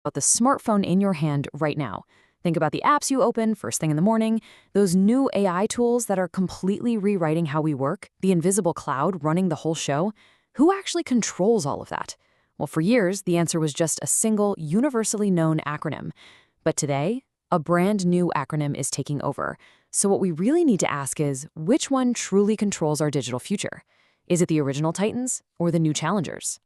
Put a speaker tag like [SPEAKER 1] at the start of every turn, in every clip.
[SPEAKER 1] About the smartphone in your hand right now. Think about the apps you open first thing in the morning, those new AI tools that are completely rewriting how we work, the invisible cloud running the whole show. Who actually controls all of that? Well, for years, the answer was just a single, universally known acronym. But today, a brand new acronym is taking over. So what we really need to ask is, which one truly controls our digital future? Is it the original Titans or the new challengers?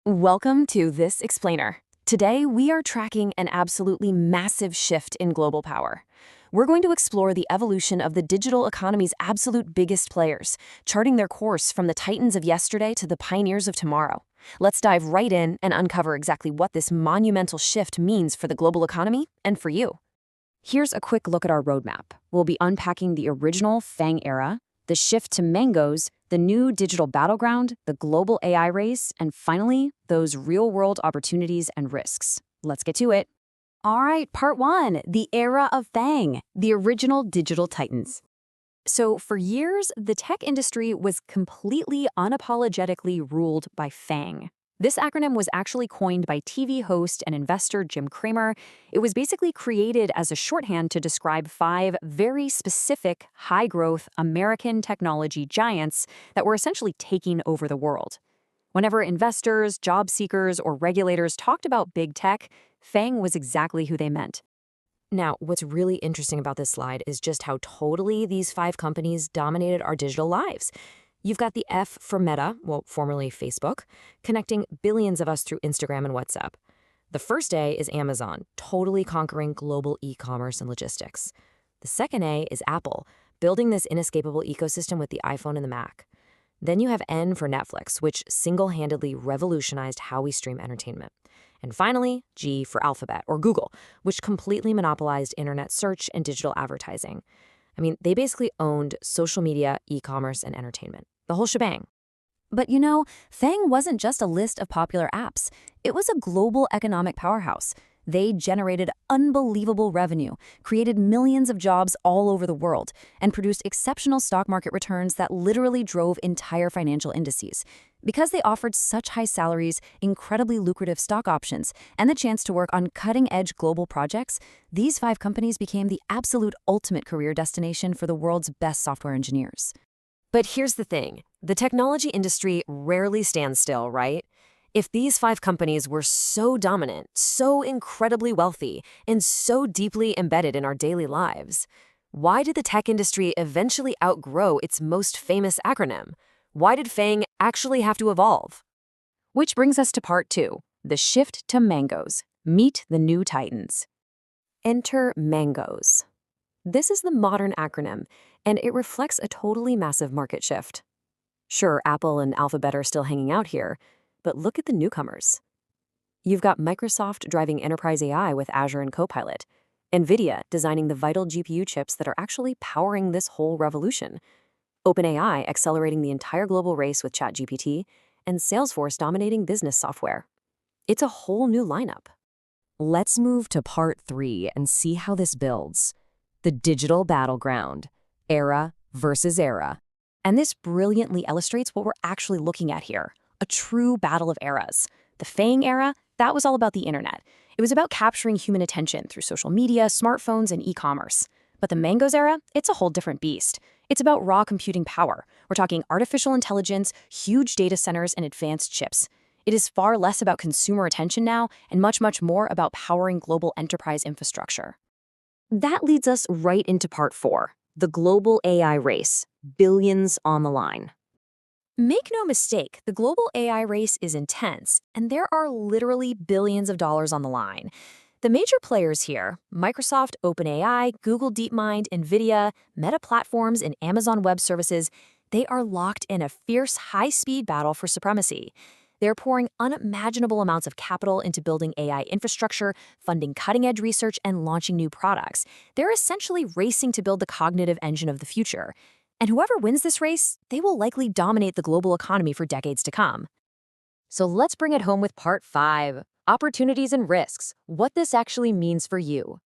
[SPEAKER 2] Welcome to This Explainer. Today, we are tracking an absolutely massive shift in global power. We're going to explore the evolution of the digital economy's absolute biggest players, charting their course from the titans of yesterday to the pioneers of tomorrow. Let's dive right in and uncover exactly what this monumental shift means for the global economy and for you.
[SPEAKER 1] Here's a quick look at our roadmap. We'll be unpacking the original FAANG era, the shift to MANGOS, the new digital battleground, the global AI race, and finally, those real-world opportunities and risks. Let's get to it.
[SPEAKER 2] All right, part one, the era of FAANG, the original digital titans. So for years, the tech industry was completely unapologetically ruled by FAANG. This acronym was actually coined by TV host and investor Jim Cramer. It was basically created as a shorthand to describe 5 very specific, high-growth American technology giants that were essentially taking over the world. Whenever investors, job seekers, or regulators talked about big tech, FAANG was exactly who they meant.
[SPEAKER 1] Now, what's really interesting about this slide is just how totally these 5 companies dominated our digital lives. You've got the F for Meta, well, formerly Facebook, connecting billions of us through Instagram and WhatsApp. The first A is Amazon, totally conquering global e-commerce and logistics. The second A is Apple, building this inescapable ecosystem with the iPhone and the Mac. Then you have N for Netflix, which single-handedly revolutionized how we stream entertainment. And finally, G for Alphabet, or Google, which completely monopolized internet search and digital advertising. I mean, they basically owned social media, e-commerce, and entertainment. The whole shebang.
[SPEAKER 2] But you know, FAANG wasn't just a list of popular apps. It was a global economic powerhouse. They generated unbelievable revenue, created millions of jobs all over the world, and produced exceptional stock market returns that literally drove entire financial indices. Because they offered such high salaries, incredibly lucrative stock options, and the chance to work on cutting-edge global projects, these 5 companies became the absolute ultimate career destination for the world's best software engineers.
[SPEAKER 1] But here's the thing. The technology industry rarely stands still, right? If these 5 companies were so dominant, so incredibly wealthy, and so deeply embedded in our daily lives, why did the tech industry eventually outgrow its most famous acronym? Why did FAANG actually have to evolve?
[SPEAKER 2] Which brings us to part 2, the shift to MANGOS. Meet the new titans.
[SPEAKER 1] Enter MANGOS. This is the modern acronym, and it reflects a totally massive market shift. Sure, Apple and Alphabet are still hanging out here, but look at the newcomers. You've got Microsoft driving enterprise AI with Azure and Copilot, NVIDIA designing the vital GPU chips that are actually powering this whole revolution, OpenAI accelerating the entire global race with ChatGPT, and Salesforce dominating business software. It's a whole new lineup. Let's move to part 3 and see how this builds. The digital battleground, era versus era.
[SPEAKER 2] And this brilliantly illustrates what we're actually looking at here, a true battle of eras. The FAANG era, that was all about the internet. It was about capturing human attention through social media, smartphones, and e-commerce. But the MANGOS era, it's a whole different beast. It's about raw computing power. We're talking artificial intelligence, huge data centers, and advanced chips. It is far less about consumer attention now and much, much more about powering global enterprise infrastructure.
[SPEAKER 1] That leads us right into part 4, the global AI race, billions on the line.
[SPEAKER 2] Make no mistake, the global AI race is intense, and there are literally billions of dollars on the line. The major players here, Microsoft, OpenAI, Google DeepMind, NVIDIA, Meta Platforms, and Amazon Web Services, they are locked in a fierce, high-speed battle for supremacy. They're pouring unimaginable amounts of capital into building AI infrastructure, funding cutting-edge research, and launching new products. They're essentially racing to build the cognitive engine of the future. And whoever wins this race, they will likely dominate the global economy for decades to come.
[SPEAKER 1] So let's bring it home with part 5, opportunities and risks, what this actually means for you.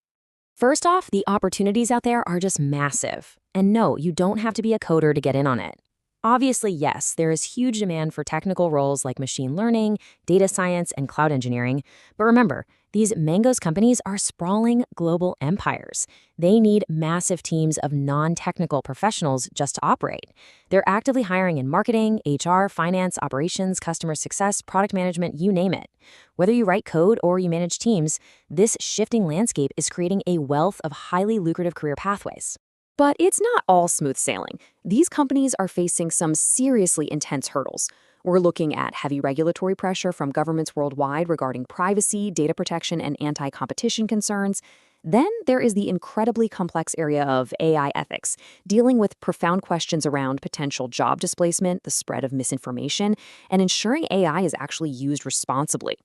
[SPEAKER 1] First off, the opportunities out there are just massive. And no, you don't have to be a coder to get in on it. Obviously, yes, there is huge demand for technical roles like machine learning, data science, and cloud engineering. But remember,
[SPEAKER 2] These MANGOS companies are sprawling global empires. They need massive teams of non-technical professionals just to operate. They're actively hiring in marketing, HR, finance, operations, customer success, product management, you name it. Whether you write code or you manage teams, this shifting landscape is creating a wealth of highly lucrative career pathways.
[SPEAKER 1] But it's not all smooth sailing. These companies are facing some seriously intense hurdles. We're looking at heavy regulatory pressure from governments worldwide regarding privacy, data protection, and anti-competition concerns. Then there is the incredibly complex area of AI ethics, dealing with profound questions around potential job displacement, the spread of misinformation, and ensuring AI is actually used responsibly.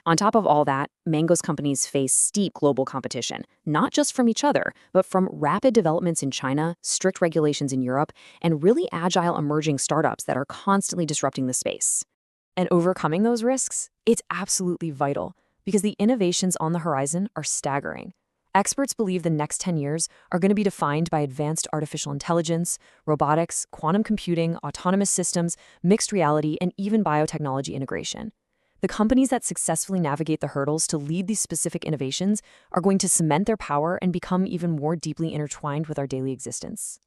[SPEAKER 1] On top of all that, Mango's companies face steep global competition, not just from each other, but from rapid developments in China, strict regulations in Europe, and really agile emerging startups that are constantly disrupting the space. And overcoming those risks, it's absolutely vital because the innovations on the horizon are staggering. Experts believe the next 10 years are going to be defined by advanced artificial intelligence, robotics, quantum computing, autonomous systems, mixed reality, and even biotechnology integration. The companies that successfully navigate the hurdles to lead these specific innovations are going to cement their power and become even more deeply intertwined with our daily existence.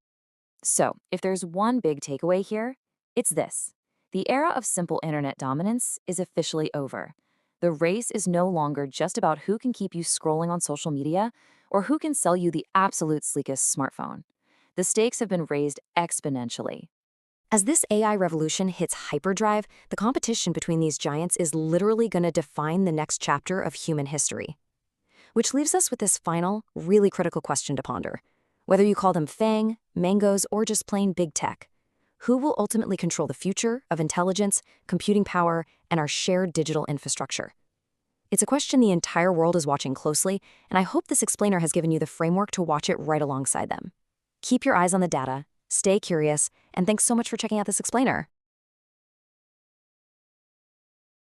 [SPEAKER 2] So, if there's one big takeaway here, it's this. The era of simple internet dominance is officially over. The race is no longer just about who can keep you scrolling on social media or who can sell you the absolute sleekest smartphone. The stakes have been raised exponentially.
[SPEAKER 1] As this AI revolution hits hyperdrive, the competition between these giants is literally going to define the next chapter of human history. Which leaves us with this final, really critical question to ponder. Whether you call them FAANG, Mangoes, or just plain big tech, who will ultimately control the future of intelligence, computing power, and our shared digital infrastructure? It's a question the entire world is watching closely, and I hope this explainer has given you the framework to watch it right alongside them. Keep your eyes on the data, stay curious, and thanks so much for checking out this explainer.